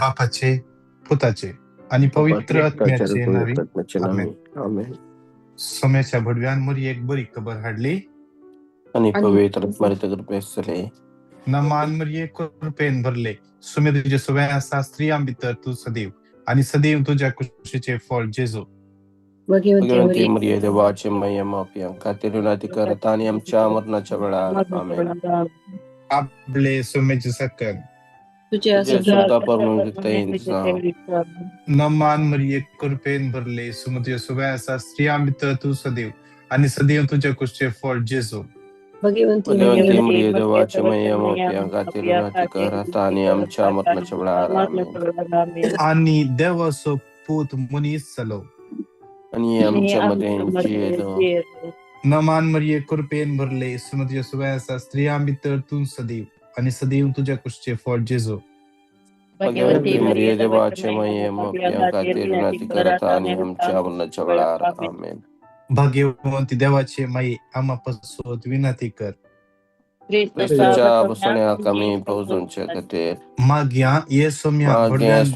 बापाचे, पुताचे आणि पवित्र आत्म्याचे नावे. आमेन. आमेन. सोम्याच्या भडव्यांवर एक बरी कबर हाडली आणि पवित्र आत्म्याच्या कृपेसले नमान मरिये कृपेन भरले. सुमे तुझे सगळ्या शास्त्रीयां भितर तू सदैव आणि सदैव तुझ्या कुशीचे फळ जेजू. भगवंती मरिये देवाचे महिमा खातीर विनंती करत आणि आमच्या मरणाच्या वेळार आमेन. आपले सोम्याचे सकल तुझे सुद्धा परमेश्वर नमान मरिये कृपेन भरले. सुमे तुझे सगळ्या शास्त्रीयां भितर तू सदैव आणि सदैव तुझ्या कुशीचे फळ जेजू. भगवंती मरिये देवाचे महिमा खातीर विनंती करत आणि आमच्या मरणाच्या वेळार आमेन. आणि देवाचो पूत मनीस जालो आणि आमच्यामध्ये नमान मरिये कृपेन भरले. सुमे तुझे सगळ्या शास्त्रीयां भितर तू सदैव आणि सदैव तुझ्या कुशीचे फळ जेजू. भगवंती मरिये देवाचे महिमा खातीर विनंती करत आणि आमच्या मरणाच्या वेळार आमेन. भाग्यवंती देवाचे माई आम्हापासून विनंती कर. ख्रिस्ताच्या बसण्या कमी पोहोचूनच्या खातीर माग्या येसोम्या भडव्यान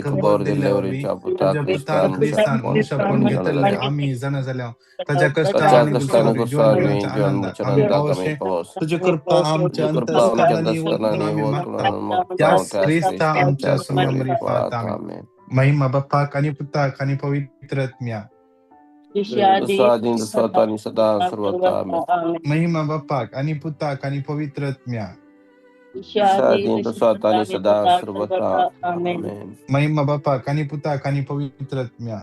खबर दिल्यावरीच्या पुता ख्रिस्तान वंशापण घेतले आम्ही जण झाल्या त्याच्या कष्टाने कष्टाने गोसावी आनंद आम्ही पावशे तुझी कृपा आमच्या अंतःकरणाने वतनावे त्यास ख्रिस्ता आमच्या समोरी पाहत आम्ही. महिमा बाप्पाक आणि पुताक आणि पवित्र आत्म्या स्वतः सदा सर्वता आमेन. महिमा बाप्पाक आणि पुताक आणि पवित्र आत्म्या स्वतः सदा सर्वता आमेन. महिमा बाप्पाक आणि पुताक आणि पवित्र आत्म्या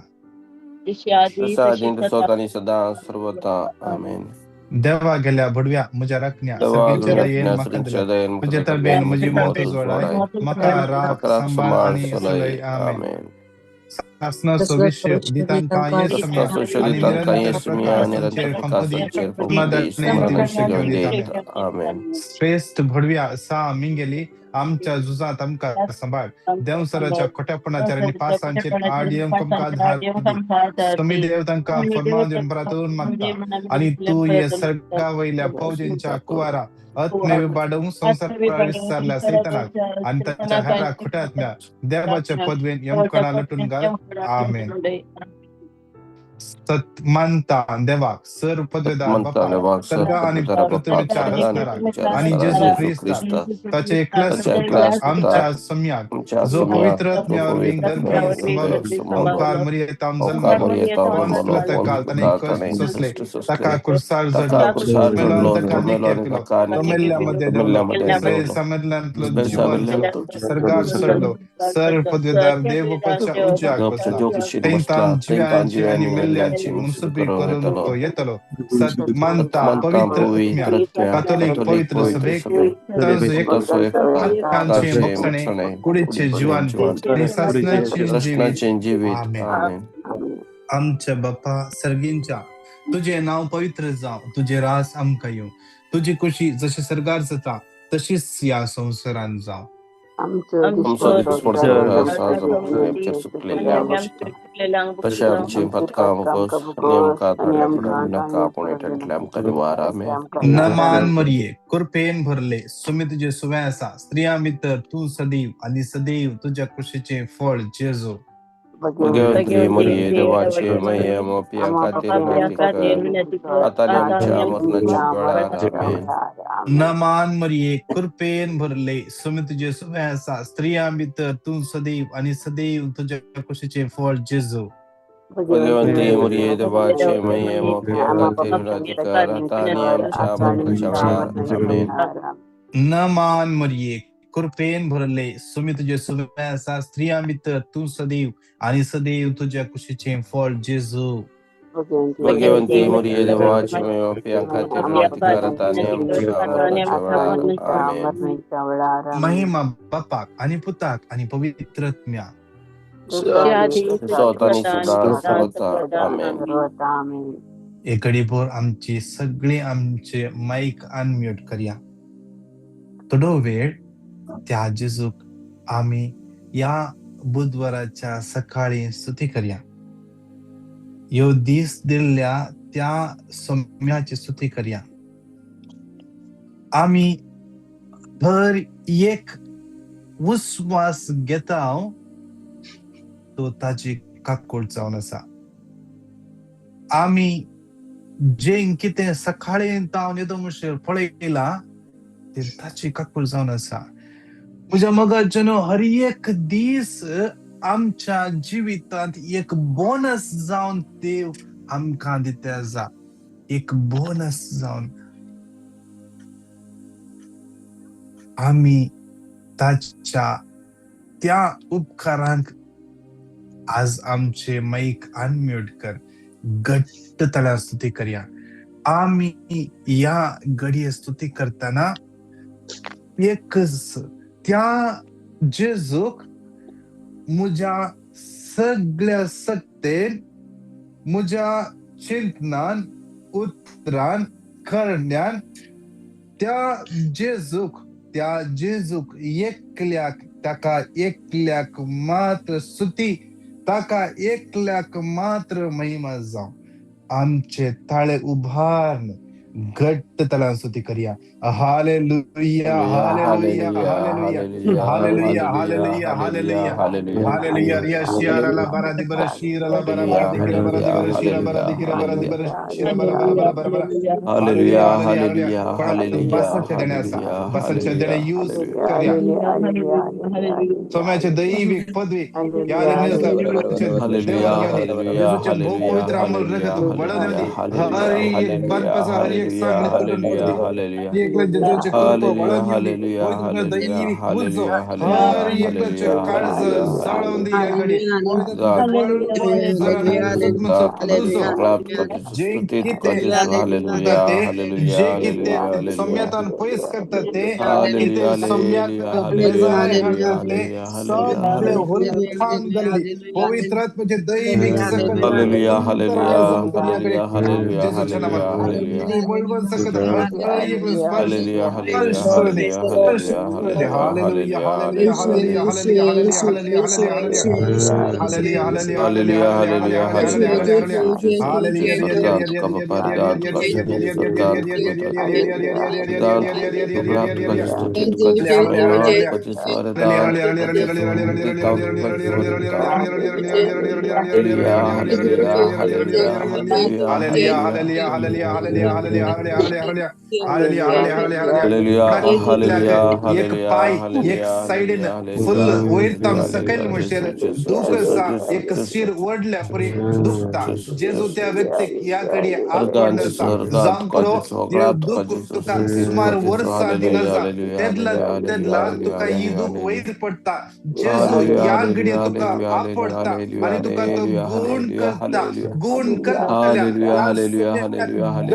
स्वतः सदा सर्वता आमेन. देवा गेल्या भडव्या म्हज्या राखण्या सगळीच्या दयेन तुझे तळबेन म्हजी मोती जोडाय मका राख सांभाळ आणि सलय आमेन. शासनाचो विषय दितांका येसम्या आणि निरंतर आमेन. श्रेष्ठ भडव्या सा मिंगेली आमच्या जुजात आमका सांभाळ देवसराच्या खोट्यापणाच्या पासांचे आडियम कमका धार तुम्ही देव तांका फर्मान देऊन परातून मागता आणि तू ये सरगा वयल्या फौजींच्या कुवारा आत्मे बाडवून संसार विसरल्या सैतानाक आणि त्याच्या हरा खोट्यातल्या देवाच्या पदवेन यमकणा लटून घाल आमेन. मानता देवाक सर्व पदवेदार सर्व आणि पृथ्वीच्या रचणारा आणि जेजू ख्रिस्त त्याचे एकलाच आमच्या सम्याक जो पवित्र आत्म्यावर गर्भी संभालो ओंकार मरियताम जन्मलो काल तने कष्ट सोसले तका कुरसार जडलो मेलन तका निकेर केलो मेल्ल्यामध्ये देवलो समजल्यातलो जीवन जगलो सर्गार चढलो सर्व पदवेदार देवपाच्या उज्याक बसला तैंतान जिव्यांची आणि मेल्ल्यांची मुनसुबी करून तो येतलो मानता पवित्र आत्म्या कॅथोलिक पवित्र सभेक पापांचे मोक्षणे कुडीचे जीवनपद आणि शासनाची जीवित आमेन. आमच्या बाप्पा सर्गींच्या तुझे नाव पवित्र जाव तुझे रास आमका येऊ तुझी खुशी जशी सरगार जाता तशीच या संसारान जाव. नमान मरिये कृपेन भरले सुमी तुझे सुव्यासा स्त्रिया मित्र तू सदैव आणि सदैव तुझ्या खुशीचे फळ जेजू. भगवंती मरिये देवाचे महिमा नमान मरिये कृपेन भरले सुमी तुझे सुव्यासा स्त्रिया मित्र तू सदैव आणि सदैव तुझ्या खुशीचे फळ जेजू. भगवंती मरिये देवाचे महिमा नमान मरिये कृपेन भरले सुमी तुझे सुव्यासा स्त्रिया मित्र तू सदैव आणि सदैव तुझ्या खुशीचे फळ जेजू. भगवंती मरिये देवाचे महिमा बापाक आणि पुताक आणि पवित्र आत्म्या एकडे आमची सगळे आमचे माईक अनम्यूट करूया. थोडो वेळ त्या जेजूक आम्ही या बुधवाराच्या सकाळी स्तुती करूया. यो दीस दिल्या त्या सोम्याची स्तुती करूया. आम्ही हर एक उस्वास घेता हांव तो ताची काकूळ जावन आसा. आमी जें कितें सकाळीं तावन येदो म्हणसर पळयलां तें ताची काकूळ जावन आसा. म्हज्या मोगाचेनो हर एक दीस आमच्या जिवितांत एक बोनस जावन देव आमकां दिता आसा. एक बोनस जावन आमी ताच्या त्या उपकारांक आज आमचे माईक अनम्यूट कर घट्ट तळ्यान स्तुती करया. आमी या घडये स्तुती करतना एकच त्या जेजूक म्हज्या सगळ्या सत्तेन, म्हज्या चिंतनान, उतरान, करण्यान त्या जेजूक एकल्याक, ताका एकल्याक मात्र स्तुती, ताका एकल्याक मात्र महिमा जावं. आमचे ताळे उभारन घट्ट तळ्यान स्तुती करया. Hallelujah, hallelujah, hallelujah, hallelujah, hallelujah, hallelujah, hallelujah. रिया शियारा ला बारा दिबरा शिरा ला बारा बारा दिकिरा बारा दिबरा शिरा बारा दिकिरा बारा दिबरा शिरा बारा बारा बारा बारा बारा. Hallelujah, hallelujah, hallelujah. कोणाक बसाच्या देणे आसा, बसाच्या देणे यूज करया. सोम्याचे दैविक पदवी याद जेजूचे भोव पवित्र अमल रगत बळद हर एक बनपाचा हर एक सांगली तुटून पडते. एकला जेजूचे कृपा वळण येऊदी, पवित्र दैविक उजो हर एकल्याचे काळज जाळून दे याकडे. जे किते जे किते सम्यतान पयस करतात ते किते सम्याक बेजारे करतात ते सगळे हुलफान गल्ली पवित्रात्म्याचे दैविक सकल आयोजन करण्याकडे जेजूच्या नावात वळवण सकत हर एक स्पर्श स्पर्श करू दे, स्पर्श करू दे. Hallelujah, hallelujah, hallelujah, hallelujah, hallelujah, hallelujah, hallelujah, hallelujah, hallelujah, एक पाय एक साइडीन फुल वयरतां सकयल म्हणजेर दुखसा एक शिर ओढल्या परी दुखता. जेजू त्या व्यक्तीक याकडे आपणसा जाऊन करो दुःख तुका सुमार वर्सां दिलं जा तेदला तुका ही दुःख वयर पडता. जेजू याकडे तुका आपडता आणि तुका तो गुण करता hallelujah, hallelujah,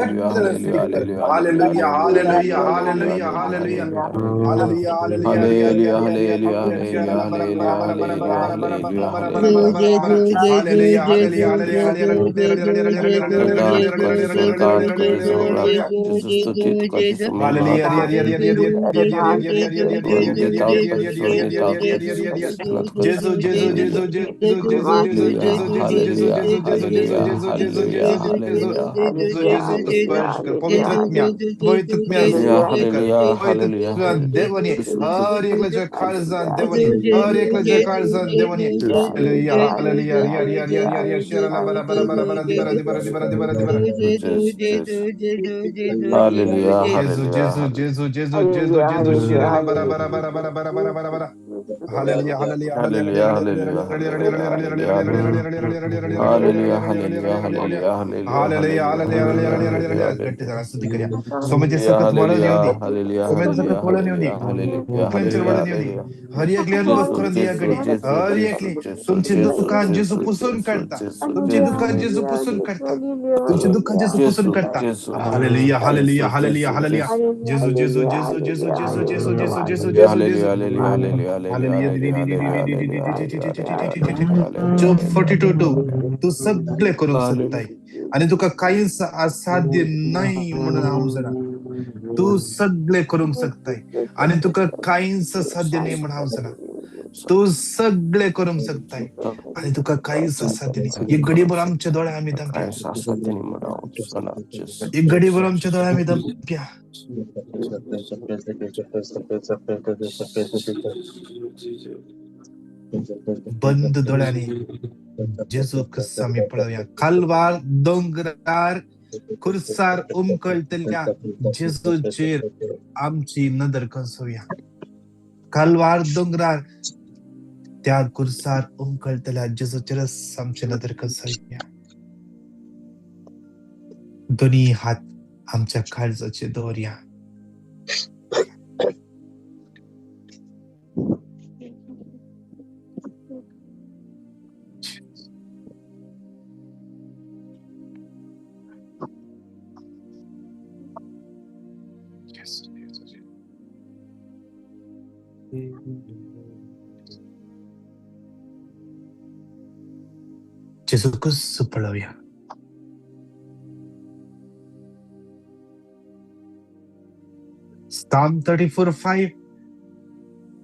hallelujah, hallelujah, hallelujah, देवनी हर एकल्याच्या काळजान देवनी हर एकल्याच्या काळजान देवनी हालेलुया, हालेलुया, रिया रिया रिया रिया रिया शेराला बरा बरा बरा बरा दिबरा दिबरा दिबरा दिबरा दिबरा. जेजू जेजू जेजू जेजू जेजू जेजू शेराला बरा बरा बरा बरा बरा बरा बरा बरा. हालेलुया, हालेलुया, हालेलुया, गट्टी जरा स्तुती करूया. सोमेचे सकत वळण येऊ दे, सोमेचे सकत वळण येऊ दे, उपंचर वळण येऊ दे. हर एकले अनुभव करून दे याकडे. हर एकले तुमची दुःखान जेजू पुसून काढता, तुमची दुःखान जेजू पुसून काढता, तुमची दुःखान जेजू पुसून काढता. Hallelujah, hallelujah, hallelujah, hallelujah. जेजू जेजू जेजू जेजू जेजू जेजू जेजू जेजू जॉब 42:2 तू सगळे करूंक शकताय आणि तुका काहीच असाध्य नाही म्हणून हांव सांगना. तू सगळे करूंक शकताय आणि तुका काहीच साध्य नाही म्हणून हांव सांगना. तू सगळे करूंक शकताय आणि तुका काहीच असाध्य नाही. एक घडीभर आमच्या दोळ्या आम्ही दंप्या, एक घडीभर आमच्या दोळ्या आम्ही दंप्या. बंद डोळ्याने जेजू कसा आम्ही पळवूया. कालवार दोंगरार खुर्सार उमकळतल्या जेजूचेर आमची नदर कसोया. कालवार दोंगरार त्या खुर्सार उमकळतल्या जेजूचेर आमची नदर कसोया. दोन्ही हात आमच्या काळजाचे दवरया. जेजू कसं पळवूया. Psalm 34:5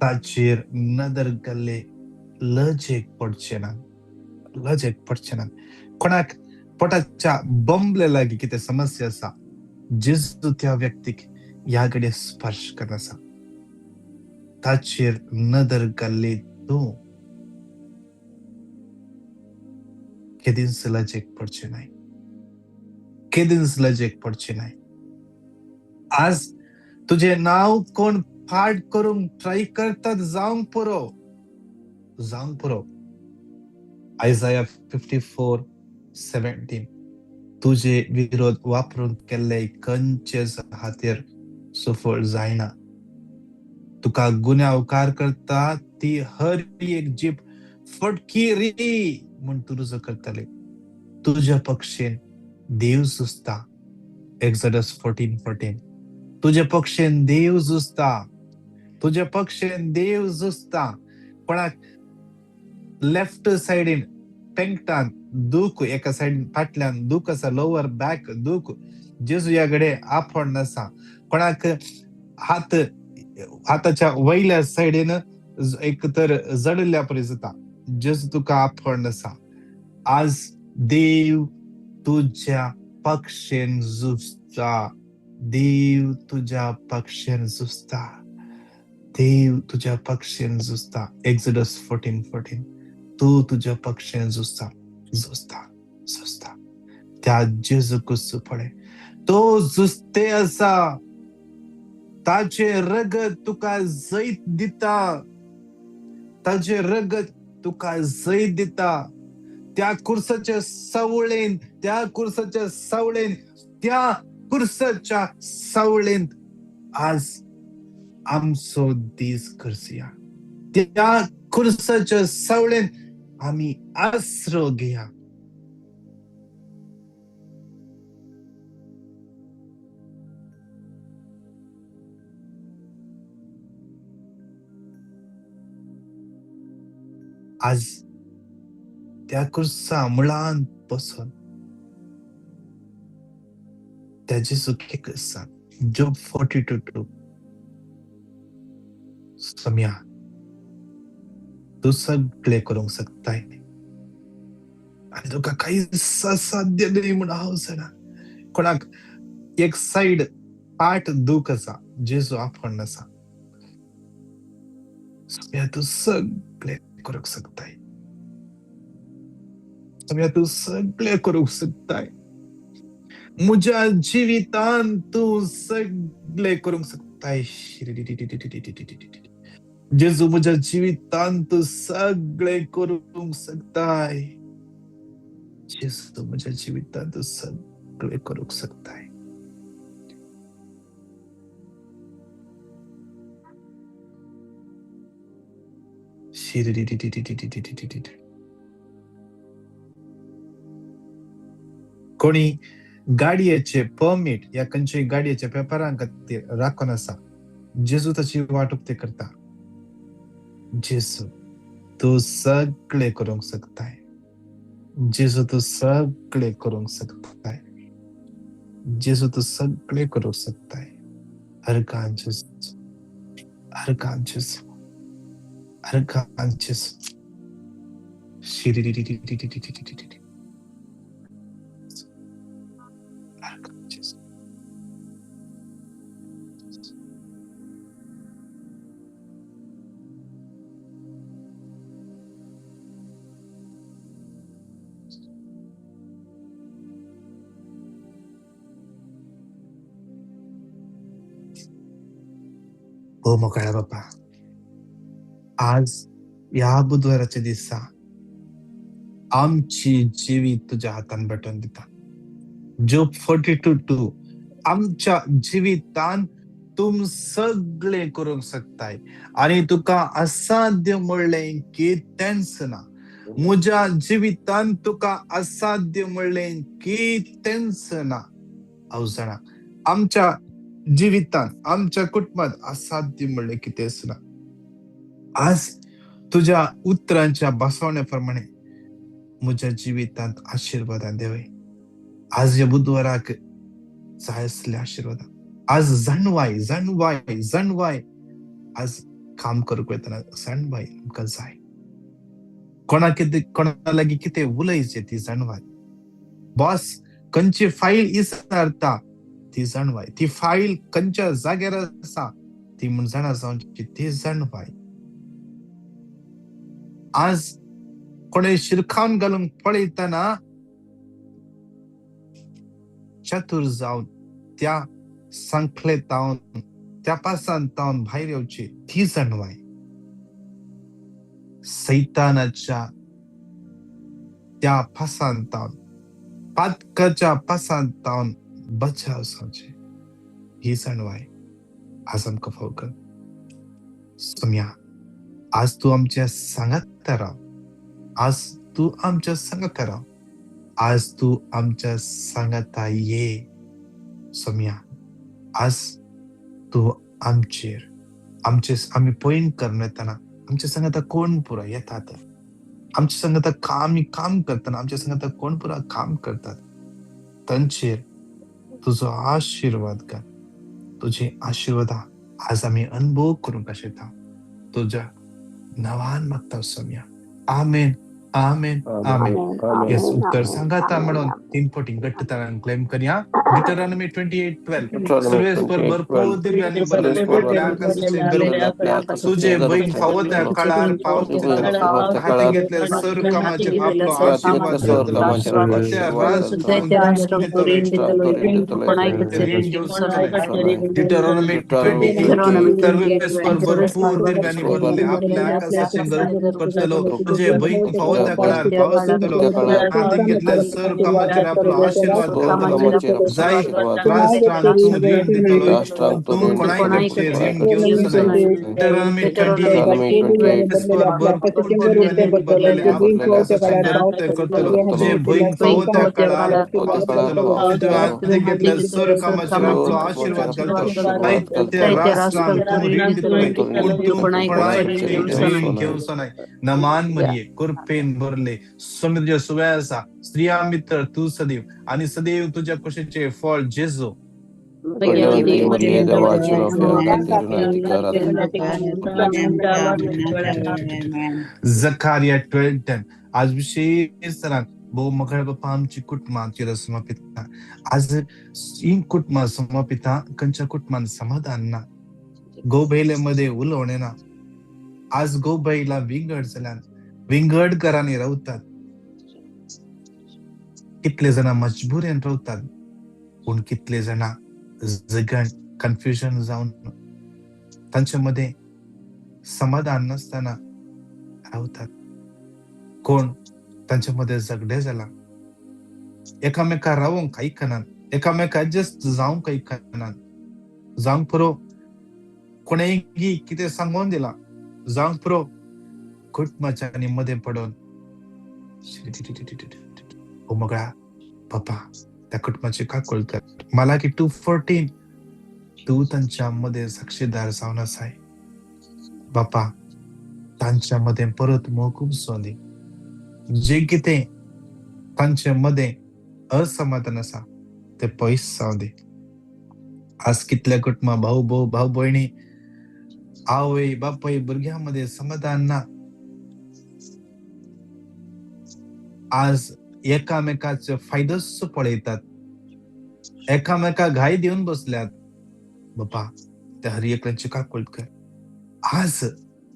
ताचेर नदर घाल्ले लजेक पडचे ना, लजेक पडचे ना. कोणाक पोटाच्या बोंबले लागी कितें समस्या आसा, जेजू त्या व्यक्तीक ह्या घडये स्पर्श करनासा. ताचेर नदर घाल्ली तूं केदींच लजेक पडचे नाही, केदींच लजेक पडचे नाही. आज तुझे नाव कोण फाट करून ट्राय करतात जावंक पुरो. आयझाया 54:17 तुझे विरोध वापरून केल्ले खंयचेच हातेर सफळ जायना. तुका गुन्यांवकार करता ती हर एक जीब फटकी री म्हूण तूं रुजू करतले. तुझ्या पक्षेन देव झुजता. एक्झोडस 14:14 तुझ्या पक्षेन देव झुजता. तुझ्या पक्षेन देव झुजता. कोणाक लेफ्ट सायडीन पेंगटान दूख, एका सायडीन फाटल्यान दूख आसा, लोवर बॅक दूख, जेजू ह्या घडये आफोण नसा. कोणाक हाताच्या वयल्या सायडीन एक तर जडल्या परी जाता, जेजू तुका आफोण नसा. आज देव तुझ्या पक्षेन झुजता. देव तुझ्या पक्षेन झुजता. देव तुझ्या पक्षेन झुजता. एक्झोडस 14:14 तू तुझ्या पक्षेन झुजता. त्या जेजू कसो पळय, तो झुजते असा. ताचे रगत तुका जैत दिता. ताचे रगत तुका जैत दिता. त्या कुर्साच्या सावळेंत आज आमचो दीस करसया. त्या कुर्साच्या सावळेंत आम्ही आसरो घेया. आज त्या कुर्सा मुळांत बसून त्या जेजूक एक सांग, जॉब 42:2 सम्या तू सगळे करूंक शकताय आणि तुका काहीच असाध्य नाही म्हणून हांव सांगना. कोणाक एक साइड पाठ दूख आसा, जेजू आफोण नसा. सम्या तू सगळे करूंक शकताय. सम्या तू सगळे करूंक शकताय. म्हज्या जिवितान तू सगळे करूंक शकताय. जेजू म्हज्या जिवितान तू सगळे करूंक शकताय. जेजू म्हज्या जिवितान तू सगळे करूंक शकताय. कोणी गाडयेचे परमीट या खंयच्याय गाडयेच्या पेपरां खातीर राखून आसा, जेजू ताची वाट उक्ती करता. जेजू तू सगळे करूंक शकताय. जेजू तू सगळे करूंक शकताय. जेजू तू सगळे करूंक शकताय. अर्कान जेजू, अर्कान जेजू. अर्घांचेस अर्घांचेस हो मोकळ्या बाप्पा. आज या बुधवाराच्या दिवसा आमची जीवी तुझ्या हातान भेटून दिता. जोब 42:2 आमच्या जिवितान तुम सगळे करूंक शकताय आणि तुका असाध्य म्हणलें की तेंच ना. म्हज्या जिवितान तुका असाध्य म्हणलें की तेंच ना. हांव जाणा आमच्या जिवितान आमच्या कुटुंबात असाध्य म्हणलें की तेच ना. आज तुझ्या उतरांच्या बसवण्याप्रमाणे म्हज्या जिवितांत आशीर्वादां देवय. आज या बुधवाराक जाय असले आशीर्वाद. आज जाणवाय जाणवाय जाणवाय आज काम करूंक वयतना जाणवाय आमकां जाय. कोणा लागीं कितें उलयचें ती जाणवाय. बॉस खंयची फाईल इसारता ती जाणवाय. ती फाईल खंयच्या जाग्यार आसा ती म्हण जाणा जावची ती जाणवाय. आज कोणे शिरखावन घालूंक पळयतना चतुर जावन त्या संकलेतावन त्या पासांतावन भायर येवची ती जाणवाय. सैतानाच्या त्या पासांतावन पातकाच्या पासांतावन बचाव जावचे ही जाणवाय आज आमकां फावो कर. सोम्या आज तू आमच्या सांगात राव. आज तू आमच्या सांगात राव. आज तू आमच्या सांगाता ये. सोम्या आज तू आम्ही पॉइंट करून येताना आमच्या सांगाता कोण पुरा येतात. आमच्या सांगाता आम्ही काम करताना आमच्या सांगाता कोण पुरा काम करतात. तांचेर तुझो आशीर्वाद कर. तुझे आशीर्वाद आज आम्ही अनुभव करूंक शकता. तुझ्या नावान मागता सोम्या. आमेन आमेन आमेन. येस उत्तर सांगाता म्हणून 3 फावटी घट्टतरान क्लेम करया. डिटरॉनॉमी 28:12 सर्वेस्पर भरपूर दिव्यांनी भरलेले आपल्या आकाशाचे गर्भ तुझे बहीण फावो त्या काळार पावता हाती घेतले सर कामाचे आपलो आशीर्वाद जातलो. त्या डिटरॉनॉमी 28 सर्वेस्पर भरपूर दिव्यांनी भरलेले आपल्या आकाशाचे गर्भ करतलो. तुझे बहीण फावो त्या काळार पावस जातलो. हाती घेतले सर कामाचे आपलो आशीर्वाद जातलो. जाय राष्ट्रांक तू ऋण दितलो. तू कोणाकडचे ऋण घेवंक जाय. डिटरॉनॉमी 28 भरपूर दिव्यांनी भरलेले आपल्या आकाशाचे गर्भ करतलो. तुझे बहीण फावो त्या काळार पावस जातलो. तुझे हाती घेतले सर कामाचे आपलो आशीर्वाद घालतलो. त्या राष्ट्रांक तू ऋण दितलो. पूण तू कोणाकडचे ऋण घेवंक जाय. नमान मरिये कृपेन भरले समुद्र सुवासा स्त्रिया मित्र तू सदैव आणि सदैव तुझ्या कुशीचे फळ जेजू. जकारिया 12:10 आज विशेष भो मगळ बाप्पा आमची कुटुंबाची समर्पिता. आज ही कुटुंबा समर्पिता कंच्या कुटुंबान समाधान ना. गोबैलेमध्ये उलवणे ना. आज गोबैला विंगड जाल्यान विंगड घरांनी रावतात. कितले जण मजबुरेन रावतात पूण कितले जण जगण कन्फ्युजन जावन तांच्या मध्ये समाधान नसताना रावतात. कोण तांच्या मध्ये झगडे जाला. एकामेका रावंक आयकनात. एकामेका एडजस्ट जावंक आयकनात. जावंक पुरो कोणेय कितें सांगून दिला जावंक पुरो कुटुंबाच्या मध्ये पडून हो मगळा बाप्पा त्या कुटुंबाची काकूळ कर. मलाकी 2:14 तू त्यांच्या मध्ये साक्षीदार जावन आसाय. बाप्पा तांच्या मध्ये परत मोकूम सोदी. जे कितें तांच्या मध्ये असमाधान आसा ते पयस जावं दे. आज कितल्या कुटुंबा भाऊ भयणी आवय बापय भुरग्यांमध्ये समाधान ना. आज एकामेकाचे फायदोच पळयतात, एकामेका घाई देऊन बसल्यात. बापा त्या हरियकरांची का कर. आज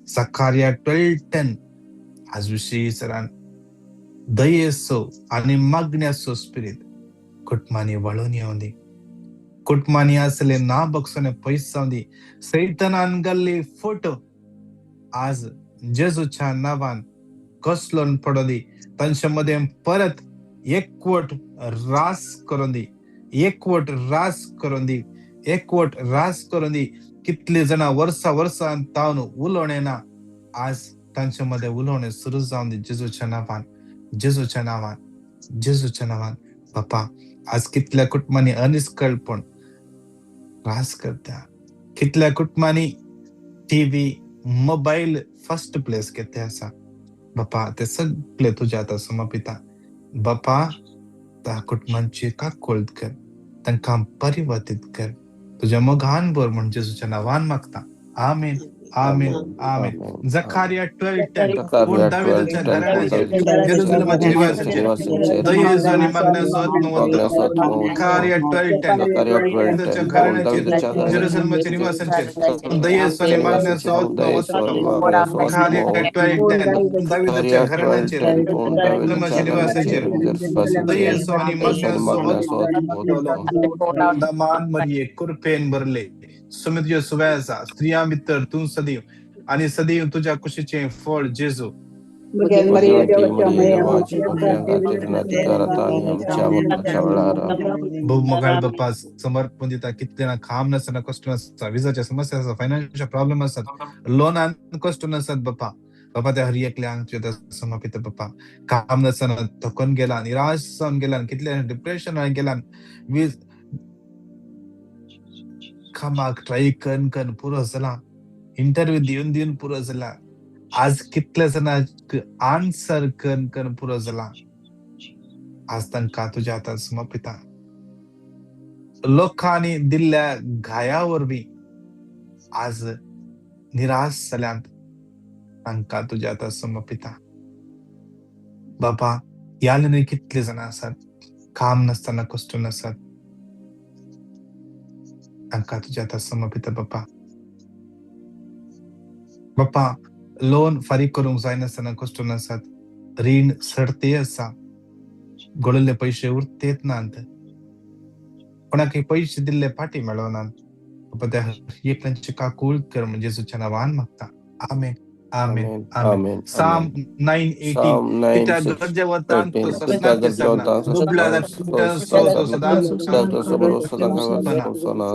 सकाळी 12:10 आज विषयी सरान दयेसो आणि मागण्यासो स्पिरिट कुटमानी वळून येऊन दे. कुटमानी असले ना बक्षने पैसा दी सैतानान गल्ली फोटो आज जेजूच्या नावान कसलोन पडोदी त्यांच्यामध्ये परत एकवट रास करून दी, एकवट रास करून दी, एकवट रास करून दी. कितले जण वर्षा तावन उलवणे ना आज त्यांच्यामध्ये उलवणे सुरू जाऊन दे जेजूच्या नावान, जेजूच्या नावान, जेजूच्या नावान. बापा आज कितल्या कुटुंबांनी अनिष्कळपण रास करत्या, कितल्या कुटुंबांनी टीव्ही मोबाईल फर्स्ट प्लेस घेते असा. बापा ते सगळे तुझ्या आता समर्पिता. बापा त्या कुटुंबांची का कोळद कर, तांकां परिवर्तित कर तुझ्या मोगान बर म्हणजे तुझ्या नावान मागता. आमेन आमेन आमेन. जकारिया 12:10 दाविदाच्या घराण्याचेर जेरुसलेमाचे निवासाचेर दयेचो आणि मागण्याचो आत्मा वतो. जकारिया 12:10 दाविदाच्या घराण्याचेर जेरुसलेमाच्या निवासाचेर दयेचो आणि मागण्याचो आत्मा वतो. जकारिया 12:10 दाविदाच्या घराण्याचेर जेरुसलेमाच्या निवासाचेर दयेचो आणि मागण्याचो आत्मा वतो. दमान मरिये कुरपेन भरले सुमित्य सुवासा स्त्रिया मित्र तू सदैव आणि सदैव तुझ्या कुशीचे फळ जेजू. भूमगाळ बाप्पा समर्पण कितल्या काम नसताना कष्ट नसतात, विजाच्या समस्या असतात, फायनान्शियल प्रॉब्लेम असतात, लोन कष्ट नसतात बाप्पा. बाबा त्या हरी एकल्या अंगच्या समर्पित बाप्पा. काम नसताना थकून गेला, निराश जाऊन गेला, कितल्या डिप्रेशन गेला, वीज खामाक ट्राय कन पुरो झाला, इंटरव्ह्यू देऊन पुरो झाला. आज कितल्या जणांक आन्सर कन पुरो झाला. आज तांकां तुझ्या हातात समर्पिता. लोकांनी दिल्ल्या घायावर बी आज निराश जाल्यांत तांकां तुझ्या हातात समर्पिता. बाबा याले कितले जण आसात काम नसताना कष्ट नसतात, तांकां तुझ्या हातात समर्पिता बाप्पा. बाप्पा लोन फारीक करूंक जायनासतना कष्ट नसतात, रीण सडते आसा, गोळिल्ले पैसे उरतेत नात, कोणाक पैसे दिल्ले फाटी मेळोनात. बाप्पा त्या एकल्यांची काकूळ कर म्हणजे जेजूच्या नावान मागता. आमेन आमेन आमेन. साम 9:18 कित्याक गरजे वतान तो ससनाक विसरना, दुबळ्या धाकट्या सोतो सदांच सोसना.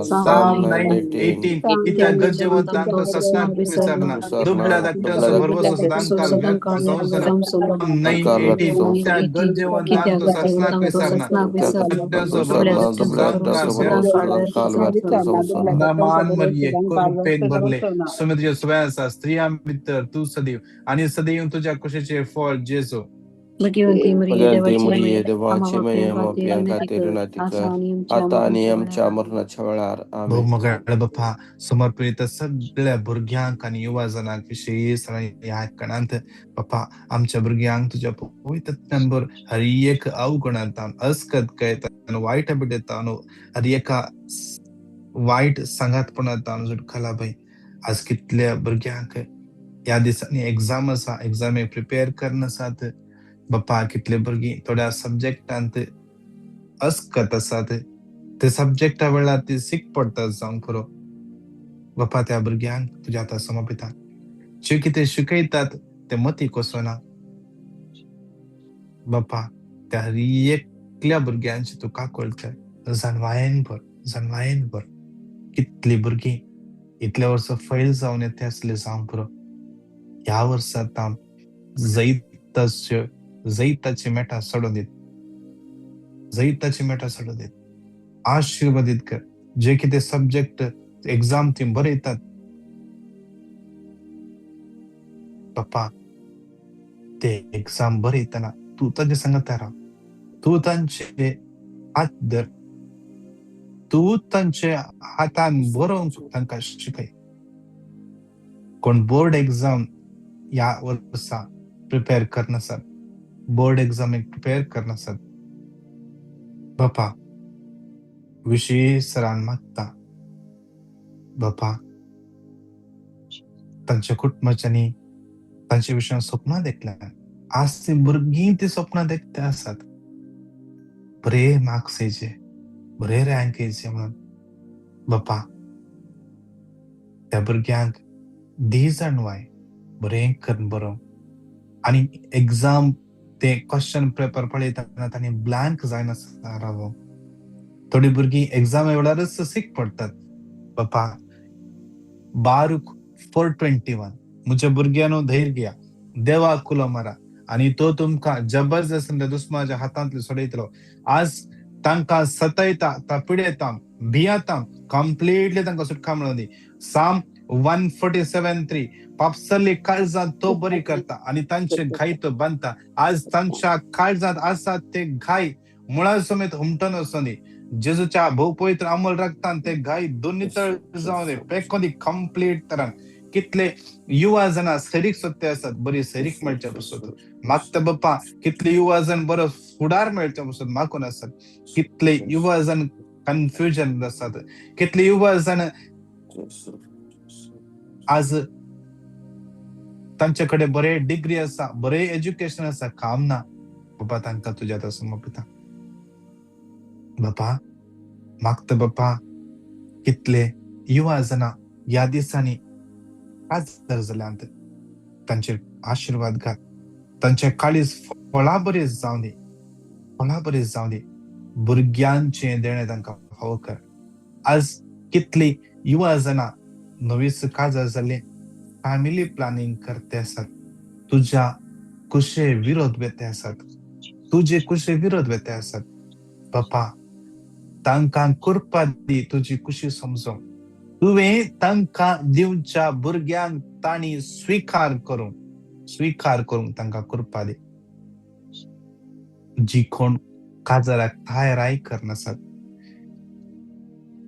साम 9:18 कित्याक गरजे वतान तो ससनाक विसरना, दुबळ्या धाकट्याचो भरवसो सदांकाल व्यर्थ जावचना. 9:18 कित्याक गरजे वतान तो ससनाक विसरना, धाकट्याचो भरवसो सदांकाल व्यर्थ जावचना. नामान मरिये कुरपेन भरले सुमित्य सुवासा स्त्रिया मित्र तू सदैव आणि सदैव तुझ्या कुशीचे फळ जेजू. देवाचे महिमा प्रियांका आता आणि आमच्या मरणाच्या वेळार आमेन. भूमगाळ बाप्पा समर्पित सगळ्या भुरग्यांक आणि युवा जनांक विशेष ह्या कणांत बाप्पा आमच्या भुरग्यांक तुझ्या पवित्रत्यान बर हर एक अवगुणांतान अस्कत कयतान वाईट बिडतान हर एका वाईट संगातपणांतान सुटकाला बाई. आज कितल्या भुरग्यांक या दिसांनी एक्झाम आसा, एक्झामेक प्रिपेअर करन आसात बाप्पा. कितले भुरगीं थोड्या सब्जेक्टांत अस्कत आसात, ते सब्जेक्टा वेळार ती सीक पडतात जावन पुरो. बाप्पा त्या भुरग्यांक तुझ्या हातात समर्पिता. जे कितें शिकयतात ते मती कोसना बाप्पा. त्या एकल्या भुरग्यांची तूं काकूळ कर, जणवायेन भर. कितली भुरगीं इतल्या वर्सां फैल जावन येते असले जावं पुरो. ह्या वर्सांत जैताची मेटा सोडून दित, जैताची मेटा सोडून दित. आशीर्वादित कर. जे कितें सब्जेक्ट एक्झाम ती बरयतात बाप्पा, ते एक्झाम बरयतना तूं तांचे सांगता राव, तूं तांचे हात धर, तूं तांचे हातान बरोवंक तांकां शिकय. कोण बोर्ड एक्झाम या वर्सा प्रिपेअर करनासात, बोर्ड एक्झामीक प्रिपेअर करनासात, बापा विशेषरान मागता, बापा तांच्या कुटुंबाच्यांनी तांचे विशयान स्वप्नां देखल्यात. आज ती भुरगीं ती स्वप्नां देखता आसात. बरे मार्क्स येयचे, बरे रँक येयचे म्हणून. बापा त्या भुरग्यांक दी जाणवाय बरें करून बरोवंक. आनी एक्झाम ते क्वेश्चन पेपर पळयतना तांणी ब्लँक जायनासतना रावोवंक. थोडी भुरगीं एक्झामे वेळारच सीक पडटात. बापा बारूक 421 म्हज्या भुरग्यांनो धैर्य घेया, देवाक उलो मारा आनी तो तुमकां जबरदस्त दुस्मानाच्या हातांतले सोडयतलो. आज तांकां सतयता, पिडयता, भियेता, कंप्लीटली तांकां सुटका मेळोवन दी. साम 147:3 पापसली काळजांत तो बरी करता आनी तांचे घाई तो बांदता. आज तांच्या काळजांत आसात ते घाई मुळा समेत हुमटून वचोन दी. जेजूच्या भोवपवित्र अमोल रक्तान ते घाई दोन्हीतळ जावन दी, पेकोन दी कंप्लीट तरान. कितले युवा जाणां सैरीक सोदते आसात, बरी सैरीक मेळच्या पासून मागता बाप्पा. कितले युवा जण बरो फुडार मेळच्या पासून मागून आसात. कितले युवा जण कन्फ्युजन आसात. कितले युवा जण आज तांच्याकडे बरे डिग्री आसा, बरे एज्युकेशन आसा, काम ना. बाबा तांकां तुज्या आतां समर्पिता. बापा मागता बापा कितले युवा जाणां ह्या दिसांनी काजार जाल्यांत तांचेर आशिर्वाद घाल. तांचे काळीज फळां बरी जावं दी, फळां बरी जावं दी. भुरग्यांचे देणे तांकां फावो कर. आज कितली युवा जाणां नवीस काजार जाल्ले फॅमिली प्लॅनिंग करते आसात. तुज्या कुशे विरोध वेते आसात, तुजे कुशे विरोध वेते आसात. बापा तांकां कृपा दी तुजी कुशी समजोवंक. तुवें तांकां दिवच्या भुरग्यांक तांणी स्वीकार करूंक तांकां कृपा दी. जी कोण काजाराक तयाराय करनासात,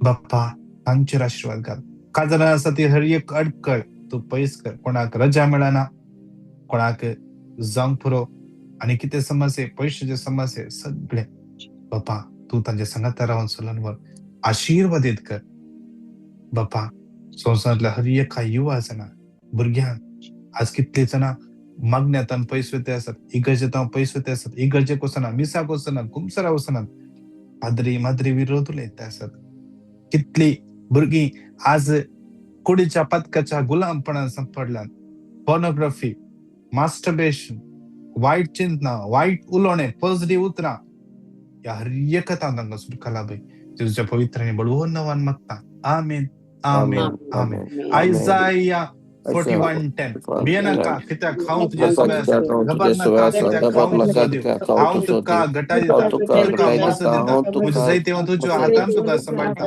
बाप्पा तांचेर आशिर्वाद घाल. काजारां आसा ती हर एक अडकळ तूं पयस कर. कोणाक रजा मेळना, कोणाक जावंक पुरो आनी कितें समस्ये, पयशाचे समस्ये सगळे बाप्पा तूं तांच्या संगत रावन चलोवन व्हर, आशिर्वादीत कर. बाप्पा संवसारांतल्या हर एका युवा जाणां भुरग्यांक आज कितले जाणां मागण्यातान पयस वेते आसात, इगर्जेतान पयस वेते आसात, इगर्जेक वचना, मिसाक वचना, कुमसारा वचनात, पाद्री माद्री विरोध उलयता आसात. कितली भुरगीं आज कुडीच्या पदकाच्या गुलामपणान सांपडल्यात. पॉर्नोग्राफी, मास्टरबेशन, वायट चिंतना, वायट उलोवणे, पजरी उतरां ह्या हर एकातान तांकां सुटका लाभय. तुज्या पवित्र आनी बळवून नांवान मागता. आमेन, आमेन, आमेन. आयजाया 41:10 भियेनाका कित्याक हांव तुजे सुबे आसा. घबरनाका कित्याक हांव तुजो देव. हांव तुका घटाय दिता, तुका मोसो दिता. म्हजे जायते हांव तुज्या हातान तुका सांबाळटा.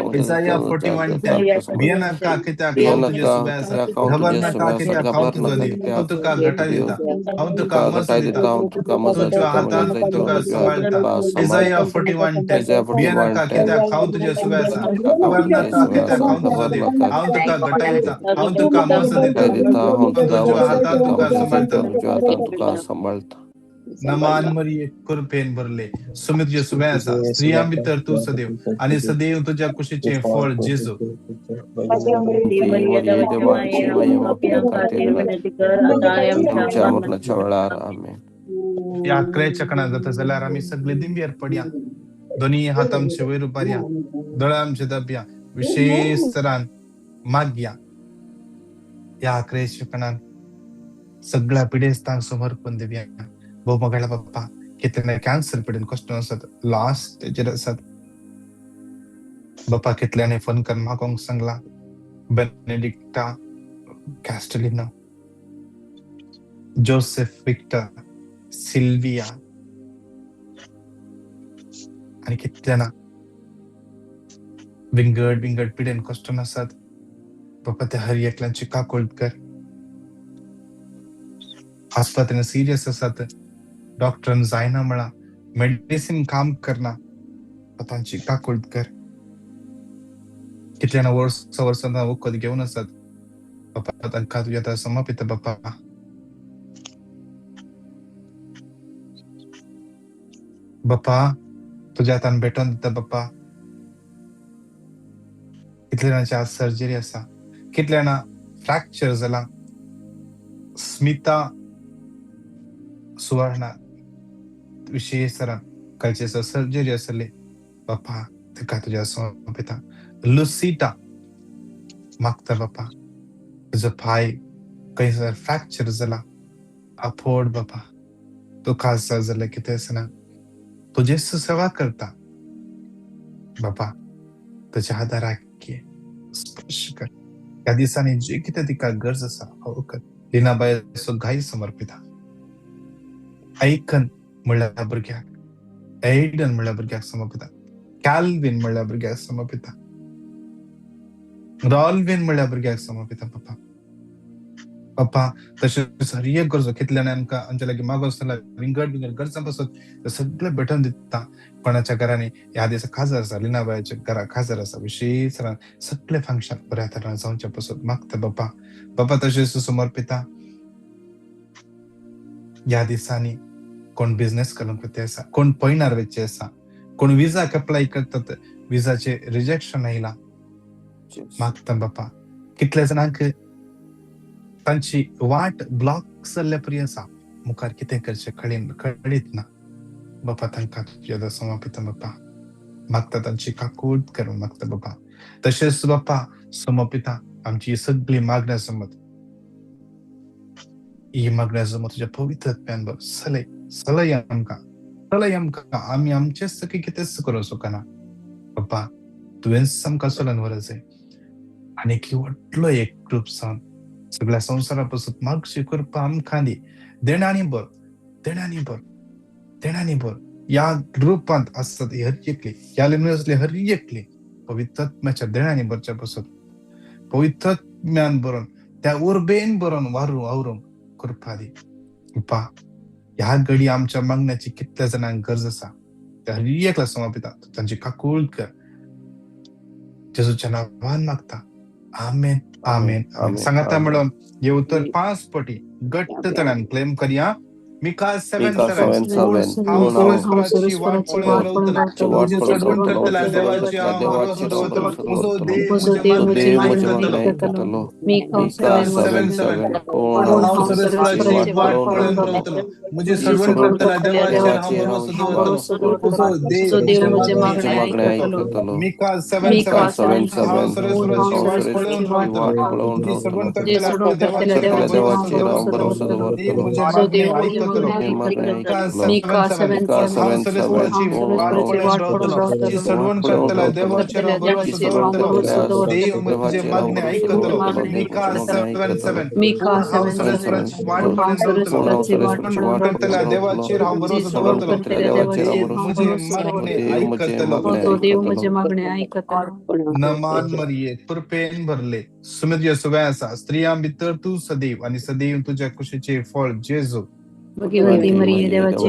आयजाया 41:10 भियेनाका कित्याक हांव तुजे सुबे आसा. घबरनाका कित्याक हांव तुजो देव. हांव तुका घटाय दिता, हांव तुका मोसो दिता. तुज्या हातान तुका सांबाळटा. आयजाया 41:10 भियेनाका कित्याक हांव तुजे सुबे आसा. घबरनाका कित्याक हांव तुजो देव. हांव तुका घटाय दिता, हांव तुका मोसो दिता. हांव तुज्या हातान तुका सांबाळटा. नमान मरिये कृपेन भरले सुमी तुझे सुबे आसा. स्त्रियां भितर तूं सदैव आनी सदैव तुज्या कुशीचे फळ जेजू. या क्रेच्या कणाक जाता जाल्यार आमी सगळे दिंबेर पडया, दोनी हात आमचे वयर उबारया, दोळे आमचे दाबया, विशेष तरान मागया. या क्रेच्या कणाक सगळ्या पिडेस्तांक समर्पण दिवया. भोव मोगाळ्या बाप्पा कितले कॅन्सर पिडेन कश्ट आसात, लास्ट स्टेजीर आसात. बाप्पा कितल्याने फोन करून मागोंक सांगला. बेनेडिक्टा कॅस्टलिनो, जोसेफ विक्टर, सिल्विया आणि कितल्याना विंगड पिडेन कश्ट आसात. बाप्पा त्या हर एकल्यांची काकूळट कर. आस्पत्रेन सिरियस आसात, डॉक्टरान जायना म्हणा, मेडिसिन काम करना, तांची काकूळट कर. कितल्याना वर्सां वखद घेवन आसात. बाप्पा तनका तुझ्या हातात समर्पित बाप्पा. बाप्पा तुझ्या हातान भेटून दिता बाप्पा. कितल्या जाणांची आज सर्जरी आसा, कितल्या जाणां फ्रॅक्चर जाला. स्मिता सुवर्णा विशेषरान कळचेचो सर्जरी आसली बाप्पा तिका तुझ्या समर्पिता. लुसिटा मागता बाप्पा तुजो पाय खंयसर फ्रॅक्चर जाला अफोड बाप्पा. तो खासा जाल्यार कितें आसना तुजे सेवा करता बाप्पा. तुज्या आदाराक घे, स्पर्श कर. ह्या दिसांनी जे कितें तिका गरज आसा हो कर. लिनाबायचो घाई समर्पिता. ऐकन म्हणल्यार भुरग्याक, एडन म्हणल्यार भुरग्याक समर्पिता. कॅल्विन म्हणल्यार भुरग्याक समर्पिता. रॉल्विन म्हणल्यार भुरग्याक समर्पिता बाप्पा. बाप्पा तशेंच हर एक गरजो कितल्या आमकां आमच्या लागीं मागो आसतना विंगड गरजां पासून सगळे भेटून दिता. कोणाच्या घरांनी ह्या दिसा खाजर आसा, लिनाबायच्या घरा खाजर आसा, विशेष सगळे फंक्शन बऱ्या तरेन जावचे पासून मागता बाप्पा. बाप्पा तशेंच समर्पिता. ह्या दिसांनी कोण बिझनेस करूंक वता आसा, कोण पयणार वेचे आसा, कोण विजाक अप्लाय करतात विजाचे रिजेक्शन आयला मागता बाप्पा. कितल्या जाणांक तांची वाट ब्लॉक जाल्ल्या परी आसा, मुखार कितें करचें कळीत ना बाप्पा. तांकां तुज्या समर्पिता बाप्पा. मागता तांची काकूट करून मागता बाप्पा. तशेंच बाप्पा समर्पिता आमची सगळी मागण्या समत ही मागण्या समत तुज्या पवित्र आत्म्यान सलय आमकां आमी आमचेच सगळी कितेंच करूं शकना बाप्पा. तुवेंच आमकां चलोवन व्हर जाय आनी व्हडलो एक ग्रूप जावन सगळ्या संवसारा पासून मागशी करपा आमकां दी. देणांनी भर ह्या ग्रुपांत आसतात हर एकली, ह्या लिनर्सली हर एकली पवित्र आत्म्याच्या देणांनी भरच्या पासून पवित्र आत्म्यान भरून त्या उर्बेन भरून वावरूंक करपा दी बाप्पा. ह्या घडी आमच्या मागण्याची कितल्या जाणांक गरज आसा त्या हर एकला समर्पिता. तांची काकूळ कर जेजूच्या नांवान मागता. आमेन आमेन आमेन. सांगाता म्हणून हे उत्तर 5 पटी घट्ट तणान क्लेम करया. मिका 7:7 हांव परमेश्वराची वाट पळोवन रावतलो. म्हजी चडवण करतला देवाची हांव भरोसो दवरतलो. म्हजो देव म्हज्या मागणेची आयकतलो. मिका 7:7 हांव परमेश्वराची वाट पळोवन रावतलो. म्हजी चडवण करतला देवाचेर हांव भरोसो दवरतलो. म्हजो देव म्हज्या मागणेची आयकतलो. मिका 7:7 हांव परमेश्वराची वाट पळोवन रावतलो. म्हजी चडवण करतला देवाचेर हांव भरोसो दवरतलो. देव म्हज्या मागणे आयकतलो. मिका 7:7 सरस्वतीची वाट पळोवन रावतलो. जी चडवण करतला देवाचेर हांव भरोसो दवरतलो. देव म्हजे मागणे आयकतलो. मिका 7:7 हांव सरस्वतीची वाट पळोवन रावतलो. चडवण करतला देवाचेर हांव भरोसो दवरतलो. देव म्हजे मागणे आयकतलो. नमान मरिये कृपेन भरले सुमिर सगळ्या आसा. स्त्रियां भितर तूं सदैव आणि सदैव तुझ्या कुशीचे फळ जेजू. भगवती मरिये देवाची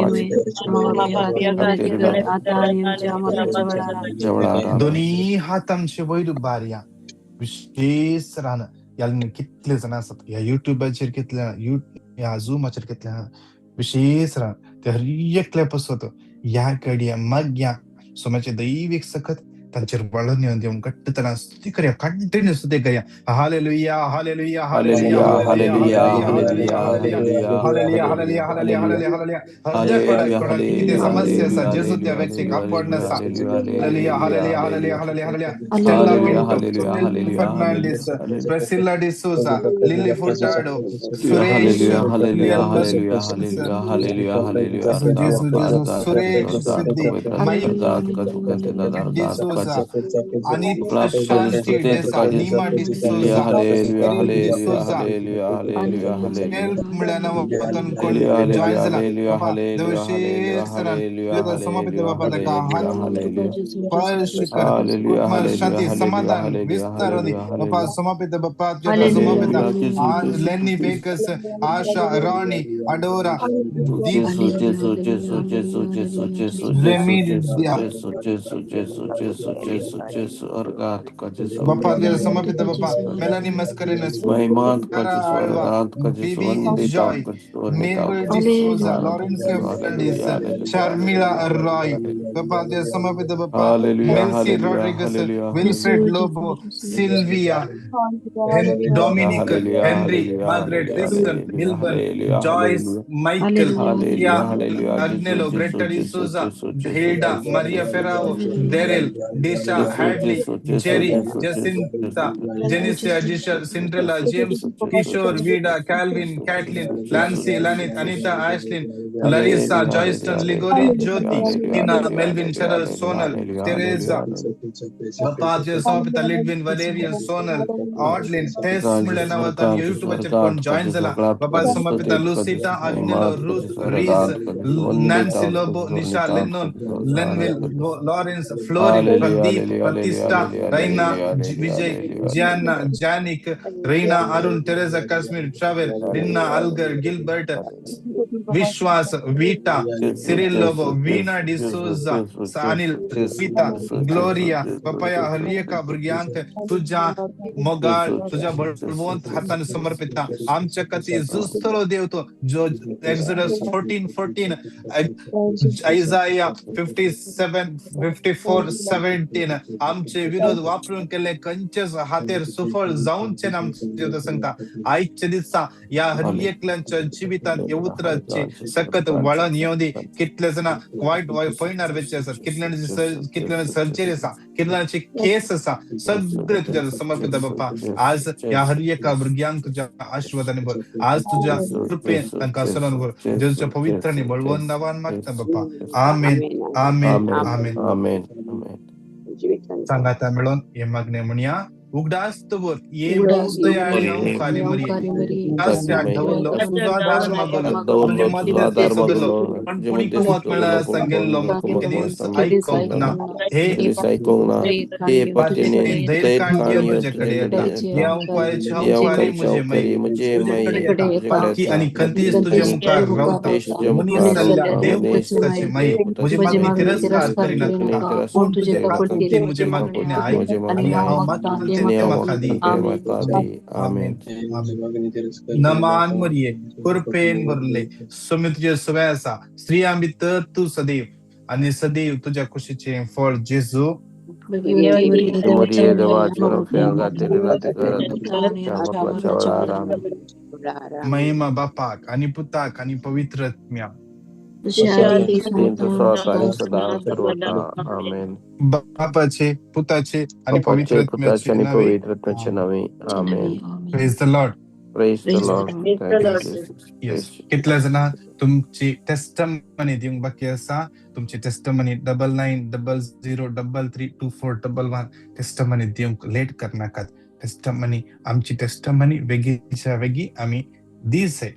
दोन्ही हात आमचे वयर उबारया. विशेष राहणं याला कितले जण असतात या युट्यूबाचेर कितले या झूमाचेर कितले विशेष राहण ते हर एकल्या पासून ह्या घडया माग्या सोम्याचे दैविक सकत तांचेर वळून येवन देऊन घट्ट तणान स्तुती करया. कंटिन्यू स्तुती करया. Hallelujah hallelujah hallelujah hallelujah hallelujah hallelujah hallelujah hallelujah. कोणाक कितें समस्या आसा जेजू त्या व्यक्तीक आपण आसा. Hallelujah hallelujah hallelujah hallelujah hallelujah. Stella Minto, Fernandes, Priscilla D'Souza, Lily Furtado, Suresh, Lyall Bastos, जेजू जेजू सुरेश सिद्धी, माईक डिसोजा आणि शांती डेसा, नीमा डिसोजा, एरिक डिसोजा. हेल्प मिळाना वतन कोण जॉइन झाला बाबा देवशे सरान समर्पित बाबा ताका स्पर्श कर शांती समाधान विस्तार होती बाबा समर्पित बाबा समर्पित लेनी बेकस आशा राणी अडोरा ramie Jesu, orgat ka Jesu. Bapak dia समर्पित बापा मेलानी मस्करीनस महिमात का Cara Jesu, Alva, orgat ka Jesu, Bibi Vandita Joy, का Jesu, वंदिता Mabel का D'Souza, Hallelujah. Lawrence Fernandez, Hallelujah, hallelujah, Sharmila hallelujah, Roy, hallelujah. Bapak dia समर्पित बापा Hallelujah, Melcy hallelujah, Rodriguez, hallelujah, Wilfred hallelujah. Jesus, Lobo, Jesus, Sylvia, Dominic, Hallelujah, Henry, hallelujah, Margaret, hallelujah, Kristen, hallelujah, Milburn, hallelujah, Joyce, hallelujah. Michael, Hallelujah. Tia, Hallelujah, hallelujah. Jesus, Agnello, Jesus, Greta Jesus, D'Souza, Jesus, Jesus, Hilda, Jesus, Maria Jesus, Ferrao, Jesus, Hallelujah. Daryl, Disha, Jesus, Hadley, Jesus, Jesus, Jerry, Jesus, Jesus, Jacinta, Thank you, Janice, Jesus. Ajisha, Cinderella, James, Kishore, Vida, Calvin, Kathleen, Lancy, Lanit, Anita, Ashlyn, Larissa, Hallelujah, Joyston, hallelujah, Ligori, hallelujah, Jyoti, hallelujah, Tina, hallelujah, Melvin, hallelujah, Cheryl, hallelujah, Sonal, hallelujah, Teresa, hallelujah. Bapak dia समर्पित Lidwin Valerian Sonal Odlin Tess Jesus, मिळनावतन Jesus, YouTube चे कोण join Jesus, झाला बाबा Jesus, समर्पित Lucita Jesus, Agnelo Maimat, Ruth Jesus, रीज Jesus, Nancy Vandita, Lobo Jesus, Nisha Vandita, Lennon Jesus, Lenvil Hallelujah. Lawrence Florin Hallelujah, Pradeep hallelujah, hallelujah, Pratishtha hallelujah, Raina hallelujah, hallelujah, Vijay hallelujah, Giana hallelujah. Jainik Raina Arun Teresa Kashmir travel Linna Hallelujah, अलगर Gilbert hallelujah. Vishwas Vita Jesus, Cyril Lobo Jesus, Veena Jesus, Jesus, D'Souza Jesus, Anil Jesus, पिता Jesus, Jesus, Gloria Jesus, papaya Jesus, हरियका Jesus, भुरग्यांक तुझ्या मोगाळ Jesus, तुझ्या Jesus, Balwant Jesus, हाताने समर्पित Jesus. आमच्या कती जुस्तलो देव तो जो एक्झोडस 14:14 Isaiah 57:54-17 आमचे विरोध वापरून केले कंचेस हातेर सुफळ जाऊनचे आमचे सांगता आजच्या दिसा या हर एकल्यांच्या जीवितांत ये Hallelujah, उतराचे hallelujah, Jesus, सकत वळण येऊ दे कितले जण वाईट पळणार वेचे असतात कितल्याने सर्जरी असा कितल्याचे केस असा सगळे तुझ्या समर्पित बाप्पा आज या हर एका भुरग्यांक तुझ्या आशीर्वादाने भर आज तुझ्या कृपेन तांकां सलन भर जेजूच्या पवित्र आणि बळवंत नावान मागता बाप्पा आमेन आमेन Amen, आमेन amen, amen. सांगाता मिळून हे मागणे म्हणूया उगडास्तवर ये उगडास्तवर बहुदयाळी Maria, अंकारी मरी अंकारी मरी दास्य Maria, ढवल्लो तुझा आधार मागलो तुझे Dawlo tuzo मध्यस्थी adar सदलो magulo, पण कुणी jemade कुमत sudlo मिळाला kun सांगेल्लो kun किती kumakamata ऐकवक ना हे Kedi saikong na he पातीने patene धैर्य ter कांडिया kaniyo तुझ्याकडे tujagade येता yata. या उपायाची Ya हंकारी ukai मुझे मै chaukari muje तुझ्याकडे mai येता tujagade पाती आणि ta कंतीस तुझ्या patitu. मुखार रावता Pesh मुनी jamukar सल्ल्या rauta देव manes पुस्तकाचे मै dev मुझे putache मागणी mai. तिरस्कार करी नका Kane कोण tiras तुझे kare naka. काकुलती मुझे Kako मागणे tuk ऐक muje आणि makadi. हाव मागते Ne ते awa माखादी makante आमेन makadi. आमेन Amen. आमेन नमान मरिये कुरपेन वरले सुमित तुझे सुवैसा स्त्री आंबी तर तू सदैव आणि सदैव तुझ्या खुशीचे फळ जेजू भगवती मरिया देवाची Maria मैया devachi no fianga terina te kara tu ताने chamat आमच्या la मरणाच्या chavara वेळेला amen. महिमा बापाक आणि पुताक आणि पवित्र आत्म्या जशी आधी Tintu sota ni sada सर्वदा sarvata. Amen. बापाचे पुताचे आणि पवित्र Papache आत्म्याचे putache ni नवे pavitra tache nami. Amen. Praise the Lord Praise the Praise the Lord. Lord. Thank you, Jesus. Yes Praise you. कितल्या जणां तुमची टेस्टमनी दिवंक बाकी आसा तुमची टेस्टमनी 9900332411 टेस्टमनी दिवंक लेट करनाकात टेस्टमनी आमची टेस्टमनी वेगीच्या वेगी आम्ही दिसे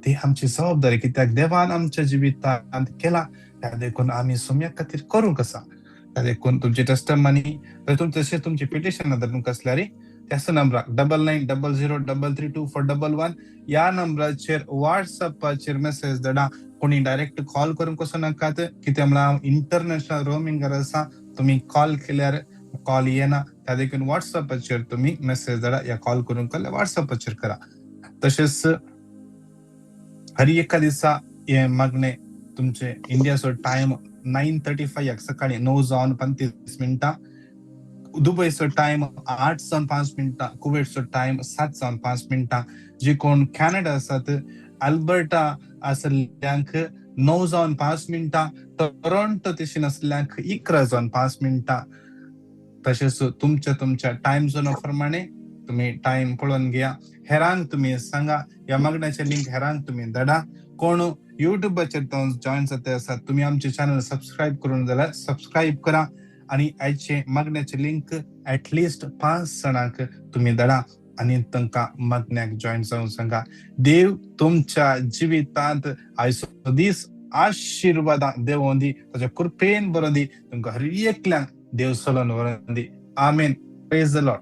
ती आमची जबाबदारी कित्याक देवान आमच्या जिवितांत केला त्या देखून आम्ही सुम्या खातीर करूंक आसा त्या देखून तुमची टेस्टमनी तशें तुमची पिटिशन धरून कसल्यारी त्याच नंबराक 9900332411 या नंबराचेर व्हॉट्सअपाचेर मेसेज धाडा कोणी डायरेक्ट कॉल करूंक कसो नाकात कित्याक म्हळ्यार इंटरनॅशनल रोमिंगार आसा तुम्ही कॉल केल्यार कॉल येना त्या देखून व्हॉट्सअपाचेर तुम्ही मेसेज धाडा या कॉल करूंक जाल्यार व्हॉट्सअपाचेर करा तशेंच हर एका दिसा हे मागणे तुमचे इंडियाचो टाइम 9:35 सकाळी 9:35 दुबईचो टाइम 8:05 कुवेटचो टाइम 7:05 जे कोण कॅनडा आसात अल्बर्टा आसल्ल्यांक 9:05 टोरंटो देशीन असल्ल्यांक 11:05 तशेंच तुमच्या टाइम झोना प्रमाणे तुम्ही टाइम पळोवन घेया हेरांक तुम्ही सांगा या मागण्याचे लिंक हेरांक तुम्ही धाडा कोण युट्यूबाचेर जॉइन जाते आसात तुम्ही आमचे चॅनल सबस्क्राईब करून जाल्यार सबस्क्राईब करा आणि आयचे मागण्याचे लिंक ऍटलिस्ट 5 जणांक तुम्ही धाडा आणि तांकां मागण्याक जॉइन जावंक सांगा देव तुमच्या जिवितांत आयचो दीस आशीर्वादां देवों दी ताच्या कृपेन बरो दी तुमकां हर एकल्यांक देव सलोन व्हरोन दी आमेन प्रेज द लॉर्ड